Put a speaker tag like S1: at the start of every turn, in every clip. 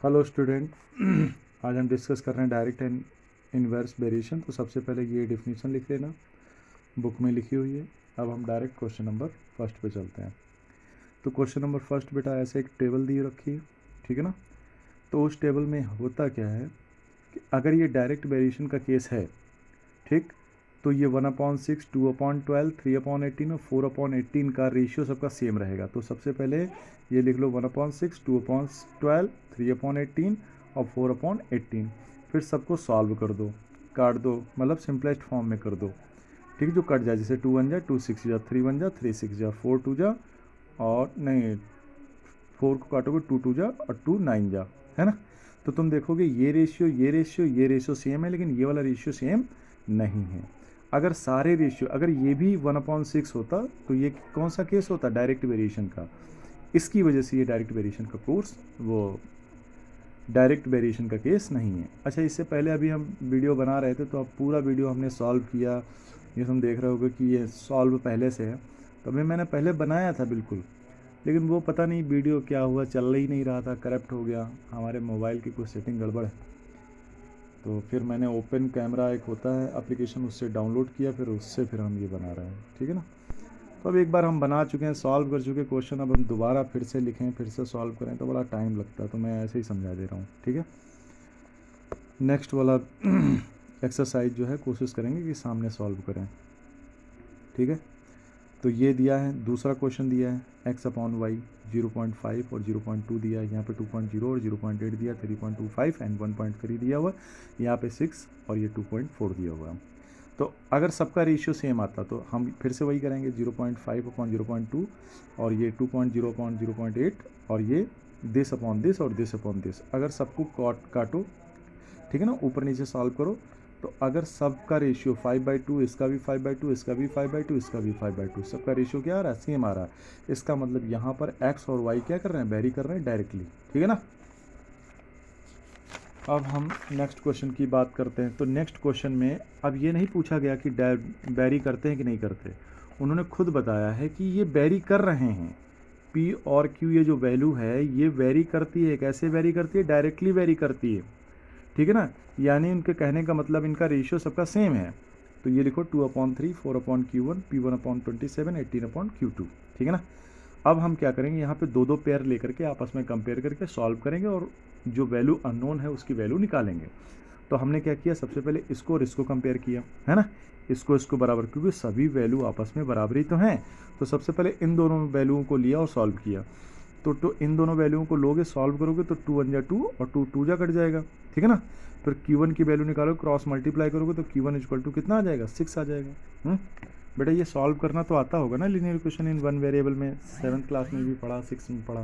S1: Hello student. आज हम discuss कर रहे हैं डायरेक्ट एंड इनवर्स वेरिएशन। तो सबसे पहले ये डिफिनीशन लिख लेना, बुक में लिखी हुई है। अब हम डायरेक्ट क्वेश्चन नंबर फर्स्ट पे चलते हैं। तो क्वेश्चन नंबर फर्स्ट बेटा ऐसे एक टेबल दी रखी है, ठीक है ना। तो उस टेबल में होता क्या है कि अगर ये डायरेक्ट वेरिएशन का केस है, ठीक, तो ये 1/6, 2/12, 3/18 और 4/18 का रेशियो सबका सेम रहेगा। तो सबसे पहले ये लिख लो 1/6, 2/12, 3/18 और 4/18। फिर सबको सॉल्व कर दो, काट दो, मतलब सिंपलेस्ट फॉर्म में कर दो, ठीक है। जो कट जाए, जैसे 2 1 जा 2 6 जा, 3 1 जा 3 6 जा, 4 2 जा, और नहीं 4 को काटोगे 2 2 जा और 2 9 जा, है ना। तो तुम देखोगे ये रेशियो ये रेशियो ये रेशियो सेम है, लेकिन ये वाला रेशियो सेम नहीं है। अगर सारे रेशियो, अगर ये भी 1/6 होता तो ये कौन सा केस होता, डायरेक्ट वेरिएशन का। इसकी वजह से ये डायरेक्ट वेरिएशन का कोर्स, वो डायरेक्ट वेरिएशन का केस नहीं है। अच्छा, इससे पहले अभी हम वीडियो बना रहे थे, तो अब पूरा वीडियो हमने सॉल्व किया। ये तुम देख रहे होगे कि ये सॉल्व पहले से है। तो अभी मैंने पहले बनाया था बिल्कुल, लेकिन वो पता नहीं वीडियो क्या हुआ, चल ही नहीं रहा था, करप्ट हो गया। हमारे मोबाइल की कुछ सेटिंग गड़बड़ है। तो फिर मैंने ओपन कैमरा एक होता है एप्लीकेशन, उससे डाउनलोड किया, फिर उससे फिर हम ये बना रहे हैं, ठीक है ना। तो अब एक बार हम बना चुके हैं, सॉल्व कर चुके क्वेश्चन, अब हम दोबारा फिर से लिखें, फिर से सॉल्व करें तो बड़ा टाइम लगता है। तो मैं ऐसे ही समझा दे रहा हूँ, ठीक है। नेक्स्ट वाला एक्सरसाइज जो है कोशिश करेंगे कि सामने सॉल्व करें, ठीक है। तो ये दिया है, दूसरा क्वेश्चन दिया है x/y 0.5 और 0.2 दिया है। यहाँ पे 2.0 और 0.8 दिया, 3.25 एंड 1.3 दिया हुआ है। यहाँ पे 6 और ये 2.4 दिया हुआ है। तो अगर सबका रेशियो सेम आता तो हम फिर से वही करेंगे, 0.5/0.2 और ये 2.0/0.8 और ये दिस अपॉन दिस और दिस अपॉन दिस। अगर सबको काटो, ठीक है ना, ऊपर नीचे सॉल्व करो, तो अगर सबका रेशियो 5/2, इसका भी 5/2, इसका भी 5/2, इसका भी 5/2, सबका रेशियो क्या आ रहा है, सेम आ रहा है। इसका मतलब यहाँ पर x और y क्या कर रहे हैं, वेरी कर रहे हैं डायरेक्टली, ठीक है ना। अब हम नेक्स्ट क्वेश्चन की बात करते हैं। तो नेक्स्ट क्वेश्चन में अब ये नहीं पूछा गया कि वेरी करते हैं कि नहीं करते। उन्होंने खुद बताया है कि ये वेरी कर रहे हैं। p और q ये जो वैल्यू है ये वेरी करती है। कैसे वेरी करती है, डायरेक्टली वेरी करती है, ठीक है ना। यानी उनके कहने का मतलब इनका रेशियो सबका सेम है। तो ये लिखो 2/3, 4/Q1, P1/27, 18/Q2, ठीक है ना। अब हम क्या करेंगे, यहाँ पे दो दो पेयर लेकर के आपस में कंपेयर करके सॉल्व करेंगे और जो वैल्यू अननोन है उसकी वैल्यू निकालेंगे। तो हमने क्या किया, सबसे पहले इसको और इसको कंपेयर किया, है ना। इसको बराबर, क्योंकि सभी वैल्यू आपस में बराबरी तो हैं। तो सबसे पहले इन दोनों वैल्यूओं को लिया और सॉल्व किया। तो इन दोनों वैल्यूओं को लोगे, सॉल्व करोगे तो 2 1 जा 2 और 2 2 जा कट जाएगा, ठीक है ना। फिर Q1 की वैल्यू निकालो, क्रॉस मल्टीप्लाई करोगे तो Q1 इक्वल टू कितना आ जाएगा, 6 आ जाएगा। बेटा ये सॉल्व करना तो आता होगा ना, linear equation in one variable में, 7th क्लास में भी पढ़ा, 6 में पढ़ा,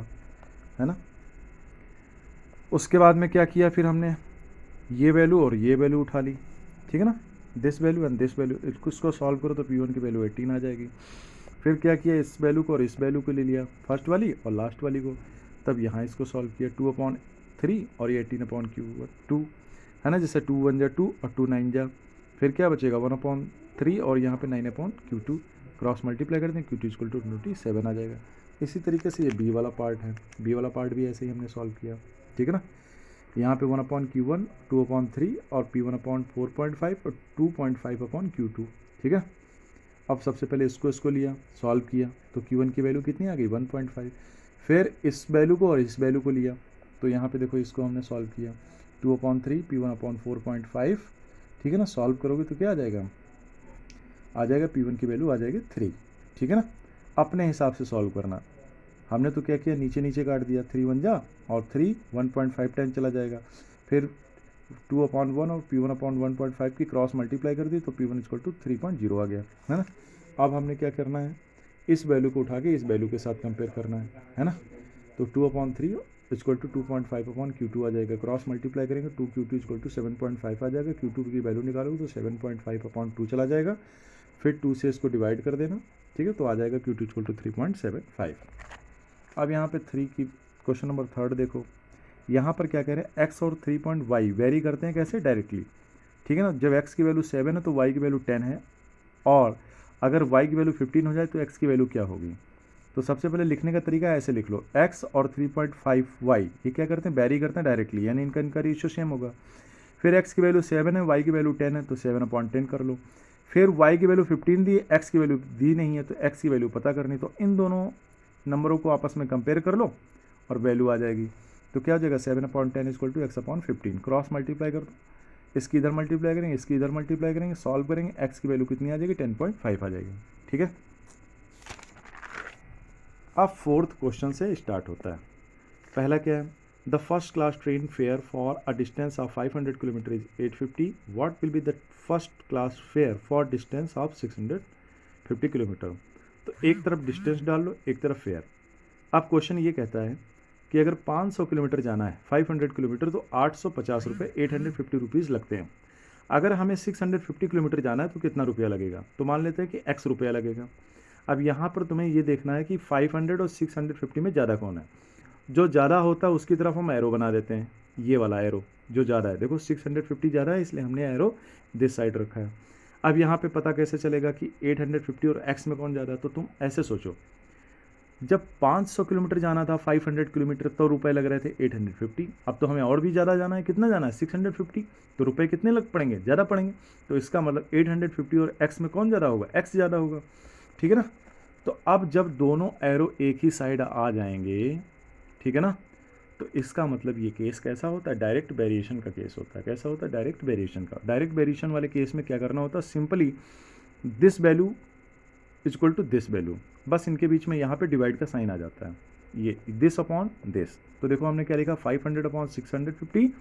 S1: है ना। उसके बाद में क्या किया, फिर हमने ये वैल्यू और ये वैल्यू उठा ली, ठीक है ना। This value and this value, इसको सॉल्व करो तो P1 की वैल्यू 18 आ जाएगी। फिर क्या किया, इस वैल्यू को और इस वैल्यू को ले लिया, फर्स्ट वाली और लास्ट वाली को। तब यहाँ इसको सॉल्व किया, 2/3 और ये 18/Q2, है ना। जैसे 2 1 जा 2 और 2 9 जा, फिर क्या बचेगा 1/3 और यहाँ पे 9/Q2, क्रॉस मल्टीप्लाई कर दें, Q2 इक्वल टू 27 आ जाएगा। इसी तरीके से ये बी वाला पार्ट है, बी वाला पार्ट भी ऐसे ही हमने सॉल्व किया, ठीक है ना। यहाँ पे 1/Q1, 2/3 और P1/4.5 और 2.5/Q2, ठीक है। अब सबसे पहले इसको लिया, सॉल्व किया, तो Q1 की वैल्यू कितनी आ गई, 1.5। फिर इस वैल्यू को और इस वैल्यू को लिया, तो यहाँ पे देखो इसको हमने सॉल्व किया, 2/3, P1/4.5, ठीक है ना। सॉल्व करोगे तो क्या आ जाएगा, P1 की वैल्यू आ जाएगी 3, ठीक है ना। अपने हिसाब से सॉल्व करना। हमने तो क्या किया, नीचे नीचे काट दिया, 3 1 जा और 3 1.5 टाइम चला जाएगा। फिर 2/1 और P1/1.5 की क्रॉस मल्टीप्लाई कर दी, तो P1 इक्वल टू 3.0 आ गया, है ना। अब हमने क्या करना है, इस वैल्यू को उठा के इस वैल्यू के साथ कंपेयर करना है ना। तो 2/3 इक्वल टू 2.5/Q2 आ जाएगा, क्रॉस मल्टीप्लाई करेंगे, 2Q2 इक्वल टू 7.5 आ जाएगा। Q2 की वैल्यू निकालोगे तो 7.5/2 चला जाएगा। फिर 2 से इसको डिवाइड कर देना, ठीक है, तो आ जाएगा Q2 इक्वल टू 3.75। अब यहाँ पे 3 की क्वेश्चन नंबर 3 देखो, यहाँ पर क्या कह रहे हैं, x और 3.y वेरी करते हैं कैसे, डायरेक्टली, ठीक है ना। जब x की वैल्यू 7 है तो y की वैल्यू 10 है, और अगर y की वैल्यू 15 हो जाए तो x की वैल्यू क्या होगी, तो सबसे पहले लिखने का तरीका ऐसे लिख लो, x और 3.5y ये क्या करते हैं, वेरी करते हैं डायरेक्टली, यानी इनका रेशियो सेम होगा। फिर x की वैल्यू 7 है, y की वैल्यू 10 है, तो 7/10 कर लो। फिर y की वैल्यू 15 दी है, x की वैल्यू दी नहीं है, तो x की वैल्यू पता करनी, तो इन दोनों नंबरों को आपस में कंपेयर कर लो और वैल्यू आ जाएगी। तो क्या हो जाएगा, 7/10 = x/15, क्रॉस मल्टीप्लाई कर दो, इसकी इधर मल्टीप्लाई करेंगे, इसकी इधर मल्टीप्लाई करेंगे, सॉल्व करेंगे, x की वैल्यू कितनी आ जाएगी, 10.5 आ जाएगी। ठीक है। अब फोर्थ क्वेश्चन से स्टार्ट होता है। पहला क्या है, the first class train fair for a distance of 500 kilometre is 850, what will be the first class fair for distance of 650 kilometre. तो एक तरफ डिस्टेंस डाल लो, एक तरफ फेयर। अब क्वेश्चन ये कहता है कि अगर 500 किलोमीटर जाना है, 500 किलोमीटर, तो 850 रुपये, 850 रुपीज़ लगते हैं। अगर हमें 650 किलोमीटर जाना है तो कितना रुपया लगेगा, तो मान लेते हैं कि x रुपया लगेगा। अब यहाँ पर तुम्हें ये देखना है कि 500 और 650 में ज़्यादा कौन है। जो ज़्यादा होता है उसकी तरफ हम एरो बना देते हैं, ये वाला एरो जो ज़्यादा है, देखो 650 ज़्यादा है इसलिए हमने एरो दिस साइड रखा है। अब यहाँ पे पता कैसे चलेगा कि 850 और x में कौन ज़्यादा है, तो तुम ऐसे सोचो, जब 500 किलोमीटर जाना था 500 किलोमीटर तो रुपए लग रहे थे 850, अब तो हमें और भी ज़्यादा जाना है, कितना जाना है 650, तो रुपए कितने लग पड़ेंगे, ज़्यादा पड़ेंगे। तो इसका मतलब 850 और x में कौन ज़्यादा होगा, x ज़्यादा होगा। ठीक है ना। तो अब जब दोनों एरो एक ही साइड आ जाएंगे, ठीक है ना, तो इसका मतलब ये केस कैसा होता है, डायरेक्ट वेरिएशन का केस होता है। कैसा होता है, डायरेक्ट वेरिएशन का। डायरेक्ट वेरिएशन वाले केस में क्या करना होता है, simply this value equal to this value, बस इनके बीच में यहाँ पे डिवाइड का साइन आ जाता है, ये दिस अपॉन दिस। तो देखो हमने क्या लिखा, 500/650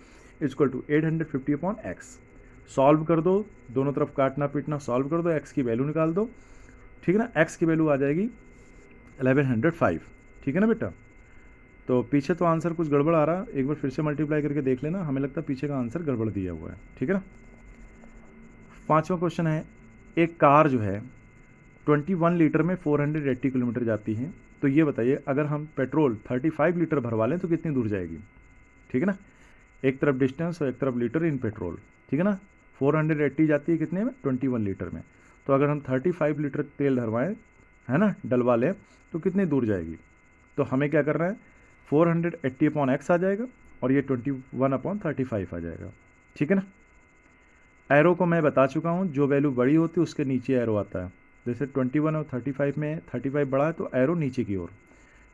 S1: इक्वल टू 850/x। सॉल्व कर दो, दोनों तरफ काटना पीटना, सॉल्व कर दो, x की वैल्यू निकाल दो। ठीक है ना, x की वैल्यू आ जाएगी 1105। ठीक है ना बेटा। तो पीछे तो आंसर कुछ गड़बड़ आ रहा, एक बार फिर से मल्टीप्लाई करके देख लेना, हमें लगता है पीछे का आंसर गड़बड़ दिया हुआ है। ठीक है ना। 5वां क्वेश्चन है, एक कार जो है 21 लीटर में 480 किलोमीटर जाती है, तो ये बताइए अगर हम पेट्रोल 35 लीटर भरवा लें तो कितनी दूर जाएगी। ठीक है ना, एक तरफ डिस्टेंस और एक तरफ लीटर इन पेट्रोल। ठीक है ना, 480 जाती है कितने में, 21 लीटर में, तो अगर हम 35 लीटर तेल भरवाएं, है ना, डलवा लें, तो कितनी दूर जाएगी। तो हमें क्या करना है, 480/x आ जाएगा और ये 21/35 आ जाएगा। ठीक है ना। एरो को मैं बता चुका हूँ, जो वैल्यू बड़ी होती है उसके नीचे एरो आता है। जैसे 21 और 35 में 35 बड़ा है तो एरो नीचे की ओर।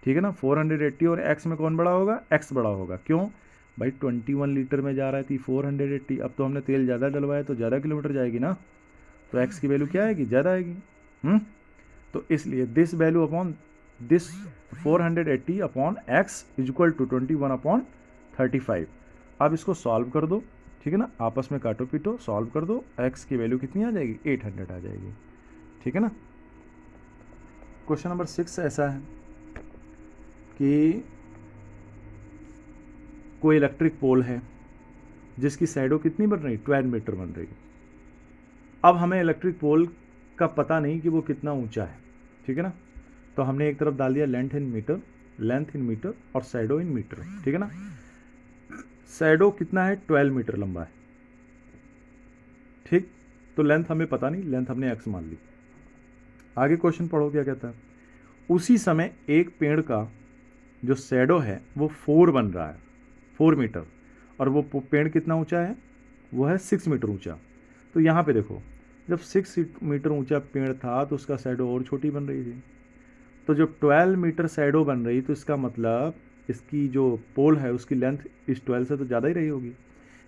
S1: ठीक है ना। 480 और x में कौन बड़ा होगा, x बड़ा होगा। क्यों भाई, 21 लीटर में जा रहा थी 480, अब तो हमने तेल ज़्यादा डलवाया तो ज़्यादा किलोमीटर जाएगी ना, तो x की वैल्यू क्या आएगी, ज़्यादा आएगी। तो इसलिए this value upon this 480/x equal to 21/35। अब इसको सॉल्व कर दो। ठीक है ना, आपस में काटो पीटो, सॉल्व कर दो, x की वैल्यू कितनी आ जाएगी, 800 आ जाएगी। ठीक है ना। क्वेश्चन नंबर 6 ऐसा है कि कोई इलेक्ट्रिक पोल है जिसकी शैडो कितनी बन रही, 12 मीटर बन रही। अब हमें इलेक्ट्रिक पोल का पता नहीं कि वो कितना ऊंचा है। ठीक है ना, तो हमने एक तरफ डाल दिया लेंथ इन मीटर और शैडो इन मीटर। ठीक है ना, शैडो कितना है, 12 मीटर लंबा है। ठीक, तो लेंथ हमें पता नहीं, लेंथ हमने x मान ली। आगे क्वेश्चन पढ़ो क्या कहता है, उसी समय एक पेड़ का जो शैडो है वो 4 बन रहा है, 4 मीटर, और वो पेड़ कितना ऊंचा है, वो है 6 मीटर ऊंचा। तो यहाँ पे देखो, जब 6 मीटर ऊंचा पेड़ था तो उसका शैडो और छोटी बन रही थी, तो जब 12 मीटर शैडो बन रही तो इसका मतलब इसकी जो पोल है उसकी लेंथ इस 12 से तो ज़्यादा ही रही होगी,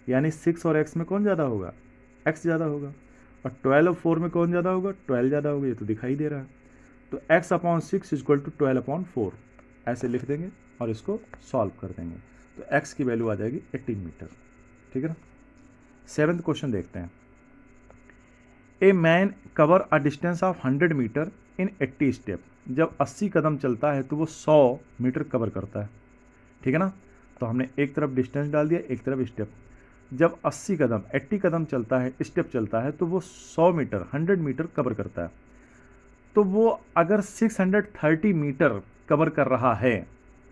S1: यानी 6 और x में कौन ज़्यादा होगा, x ज़्यादा होगा, और 12 और 4 में कौन ज़्यादा होगा, 12 ज़्यादा होगा, ये तो दिखाई दे रहा है। तो x/6 इक्वल टू 12/4 ऐसे लिख देंगे और इसको सॉल्व कर देंगे, तो x की वैल्यू आ जाएगी 18 मीटर। ठीक है ना। 7वां क्वेश्चन देखते हैं, a man cover a distance of 100 metre in 80 step. जब 80 कदम चलता है तो वो 100 मीटर कवर करता है। ठीक है ना, तो हमने एक तरफ डिस्टेंस डाल दिया, एक तरफ स्टेप। जब 80 कदम चलता है, स्टेप चलता है, तो वो 100 मीटर कवर करता है। तो वो अगर 630 मीटर कवर कर रहा है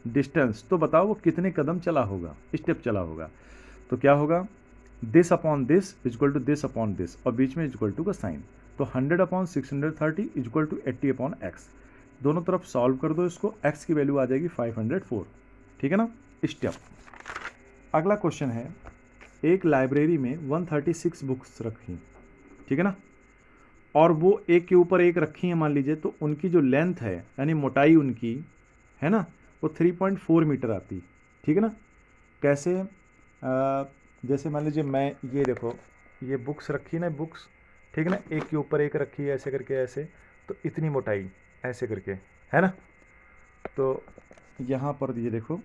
S1: डिस्टेंस, तो बताओ वो कितने कदम चला होगा, स्टेप चला होगा। तो क्या होगा, this upon this equal to this upon this, और बीच में इक्वल टू का साइन। तो 100/630 इक्वल टू 80/x। दोनों तरफ सॉल्व कर दो इसको, x की वैल्यू आ जाएगी 504। ठीक है ना। स्टेप अगला क्वेश्चन है, एक लाइब्रेरी में 136 बुक्स रखी, ठीक है ना, और वो एक के ऊपर एक रखी है मान लीजिए, तो उनकी जो लेंथ है यानी मोटाई उनकी है ना वो 3.4 मीटर आती। ठीक है ना। कैसे? जैसे मान लीजिए मैं ये देखो, ये बुक्स रखी ना, बुक्स, ठीक है ना, एक के ऊपर एक रखी है ऐसे करके, ऐसे, तो इतनी मोटाई ऐसे करके, है ना। तो यहाँ पर ये देखो,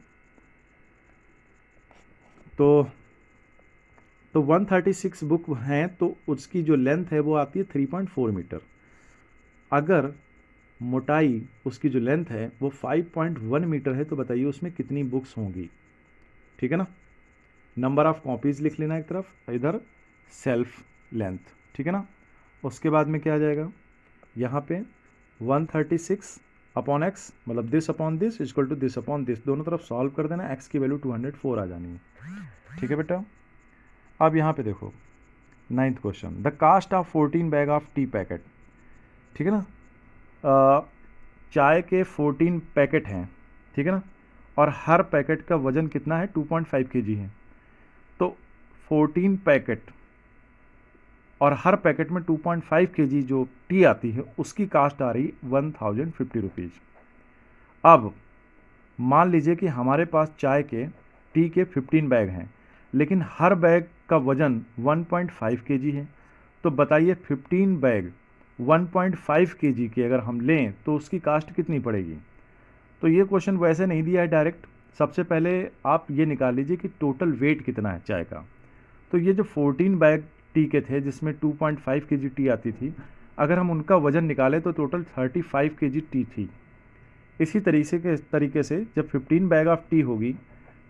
S1: तो 136 बुक हैं, तो उसकी जो लेंथ है वो आती है 3.4 मीटर। अगर मोटाई उसकी जो लेंथ है वो 5.1 मीटर है, तो बताइए उसमें कितनी बुक्स होंगी। ठीक है ना। नंबर ऑफ कॉपीज लिख लेना एक तरफ, इधर सेल्फ लेंथ। ठीक है ना। उसके बाद में क्या आ जाएगा यहाँ पे 136 अपॉन एक्स, मतलब this upon this equal to this upon this, दोनों तरफ सॉल्व कर देना, एक्स की वैल्यू 204 आ जानी है। ठीक है बेटा। अब यहाँ पे देखो 9th question, the cost of 14 bag of tea packet. ठीक है ना। चाय के 14 पैकेट हैं, ठीक है ना, और हर पैकेट का वजन कितना है, 2.5 kg है। तो 14 पैकेट और हर पैकेट में 2.5 kg जो टी आती है उसकी कास्ट आ रही 1050 रुपीज़। अब मान लीजिए कि हमारे पास चाय के टी के 15 बैग हैं, लेकिन हर बैग का वजन 1.5 kg है। तो बताइए 15 बैग 1.5 kg की अगर हम लें तो उसकी कास्ट कितनी पड़ेगी। तो ये क्वेश्चन वैसे नहीं दिया है डायरेक्ट, सबसे पहले आप ये निकाल लीजिए कि टोटल वेट कितना है चाय का। तो ये जो 14 बैग टी के थे जिसमें 2.5 kg टी आती थी, अगर हम उनका वजन निकालें तो टोटल 35 kg टी थी। इसी तरीके से जब 15 बैग ऑफ टी होगी,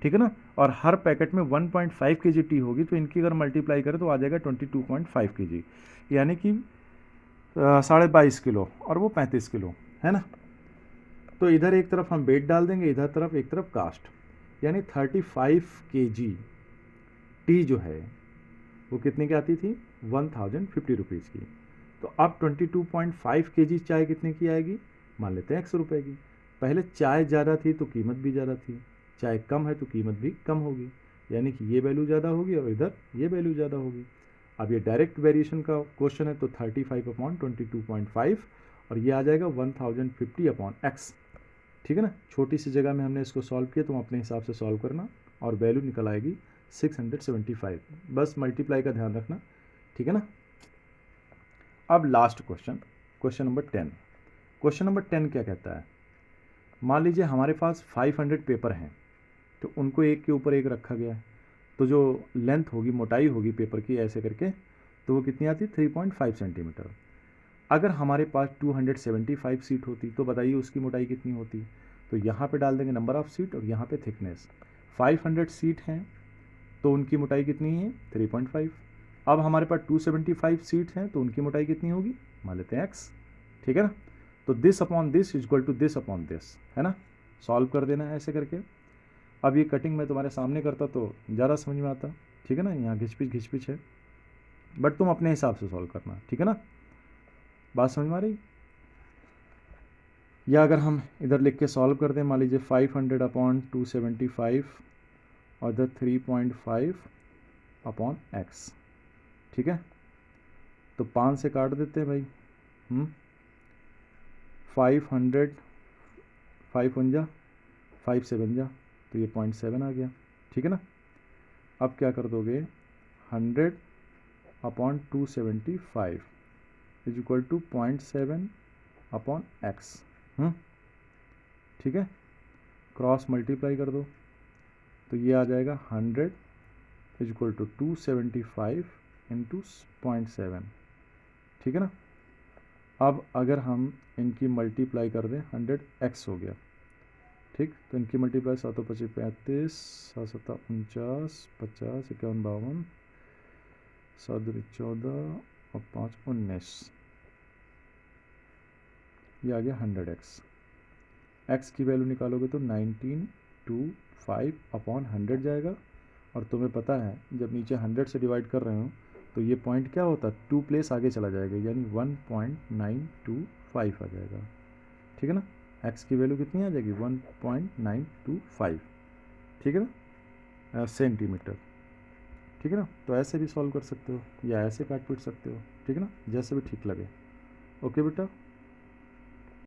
S1: ठीक है ना, और हर पैकेट में 1.5 kg टी होगी, तो इनकी अगर मल्टीप्लाई करें तो आ जाएगा 22.5 kg, यानी कि 22.5 किलो, और वो 35 किलो, है ना। तो इधर एक तरफ हम वेट डाल देंगे, इधर तरफ एक तरफ कास्ट, यानी 35 kg टी जो है वो कितने की आती थी, 1050 रुपीज़ की। तो अब 22.5 kg चाय कितने की आएगी, मान लेते हैं 100 रुपये की। पहले चाय ज़्यादा थी तो कीमत भी ज़्यादा थी, चाय कम है तो कीमत भी कम होगी, यानी कि ये वैल्यू ज़्यादा होगी और इधर ये वैल्यू ज़्यादा होगी। अब ये डायरेक्ट वेरिएशन का क्वेश्चन है, तो 35 अपॉन 22.5 और ये आ जाएगा 1050 अपॉन एक्स। ठीक है ना। छोटी सी जगह में हमने इसको सॉल्व किया, तुम अपने हिसाब से सॉल्व करना और वैल्यू निकल आएगी 675। बस मल्टीप्लाई का ध्यान रखना, ठीक है ना। अब last question, question number 10। Question number 10 क्या कहता है, मान लीजिए हमारे पास 500 पेपर हैं, तो उनको एक के ऊपर एक रखा गया है, तो जो लेंथ होगी, मोटाई होगी पेपर की ऐसे करके, तो वो कितनी आती है, 3.5 सेंटीमीटर। अगर हमारे पास 275 सीट होती तो बताइए उसकी मोटाई कितनी होती। तो यहाँ पे डाल देंगे नंबर ऑफ सीट और यहाँ पे थिकनेस। 500 सीट हैं तो उनकी मोटाई कितनी है, 3.5। अब हमारे पास 275 सीट हैं तो उनकी मोटाई कितनी होगी, मान लेते हैं एक्स। ठीक है ना। तो this upon this equal to this upon this, है ना। सॉल्व कर देना है ऐसे करके। अब ये कटिंग मैं तुम्हारे सामने करता तो ज़्यादा समझ में आता, ठीक है ना। यहाँ घिचपिच है, बट तुम अपने हिसाब से सॉल्व करना, ठीक है ना। बात समझ में आ रही। या अगर हम इधर लिख के सॉल्व कर दें, मान लीजिए 500 अपॉन 275 और इधर 3.5 अपॉन एक्स, ठीक है। तो 5 से काट देते हैं भाई, 500, 5 1 5 7 जा, तो ये 0.7 आ गया, ठीक है ना। अब क्या कर दोगे, 100 upon 275 is equal to 0.7 upon x, ठीक है। क्रॉस मल्टीप्लाई कर दो, तो ये आ जाएगा 100 इज इक्वल टू 275 इंटू 0.7, ठीक है ना। अब अगर हम इनकी मल्टीप्लाई कर दें, 100x हो गया, ठीक। तो इनकी मल्टीप्लाई 7 25 35, 7 7 49, 50 51 52, 7 14 और 5 19, ये आ गया 100x। x की वैल्यू निकालोगे तो 1925 अपॉन 100 जाएगा, और तुम्हें पता है जब नीचे 100 से डिवाइड कर रहे हो तो ये पॉइंट क्या होता है, 2 प्लेस आगे चला जाएगा, यानी 1.925 आ जाएगा, ठीक। ठीक है ना। एक्स की वैल्यू कितनी आ जाएगी 1.925, ठीक है ना, सेंटीमीटर, ठीक है ना। तो ऐसे भी सॉल्व कर सकते हो या ऐसे काट पीट सकते हो, ठीक है ना, जैसे भी ठीक लगे। ओके बेटा।